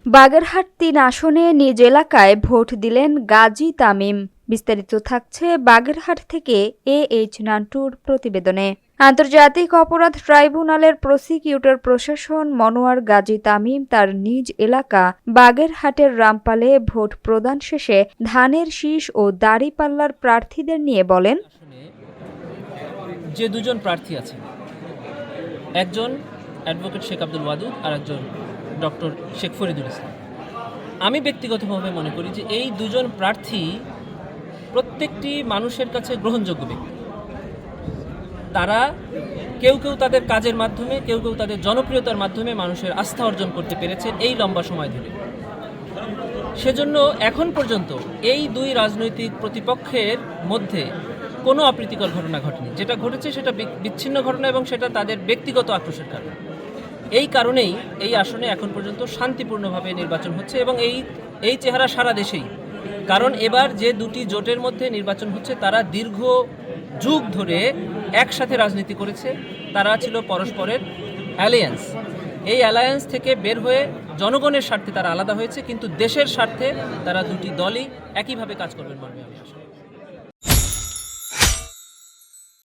বাগেরহাট ৩ আসনে নিজ এলাকায় ভোট দিলেন গাজী তামিম। বিস্তারিত থাকছে বাগেরহাট থেকে এইচ নান্টুর প্রতিবেদনে। আন্তর্জাতিক অপরাধ ট্রাইব্যুনালের প্রসিকিউটর প্রশাসন মনোয়ার গাজী তামিম তার নিজ এলাকা বাগেরহাটের রামপালে ভোট প্রদান শেষে ধানের শীষ ও দাড়িপাল্লার প্রার্থীদের নিয়ে বলেন, যে দুজন প্রার্থী আছেন, একজন অ্যাডভোকেট শেখ আব্দুল ওয়াদুদ আর একজন ডক্টর শেখ ফরিদুল ইসলাম, আমি ব্যক্তিগতভাবে মনে করি যে এই দুজন প্রার্থী প্রত্যেকটি মানুষের কাছে গ্রহণযোগ্য ব্যক্তি। তারা কেউ কেউ তাদের কাজের মাধ্যমে, কেউ কেউ তাদের জনপ্রিয়তার মাধ্যমে মানুষের আস্থা অর্জন করতে পেরেছেন এই লম্বা সময় ধরে। সেজন্য এখন পর্যন্ত এই দুই রাজনৈতিক প্রতিপক্ষের মধ্যে কোনো অপ্রীতিকর ঘটনা ঘটেনি। যেটা ঘটেছে সেটা বিচ্ছিন্ন ঘটনা এবং সেটা তাদের ব্যক্তিগত আক্রোশের কারণে। এই কারণেই এই আসনে এখন পর্যন্ত শান্তিপূর্ণভাবে নির্বাচন হচ্ছে এবং এই চেহারা সারা দেশেই। কারণ এবার যে দুটি জোটের মধ্যে নির্বাচন হচ্ছে তারা দীর্ঘ যুগ ধরে একসাথে রাজনীতি করেছে। তারা ছিল পরস্পরের অ্যালায়েন্স। এই অ্যালায়েন্স থেকে বের হয়ে জনগণের স্বার্থে তারা আলাদা হয়েছে, কিন্তু দেশের স্বার্থে তারা দুটি দলই একইভাবে কাজ করবেন মর্মে আমি আশা করি।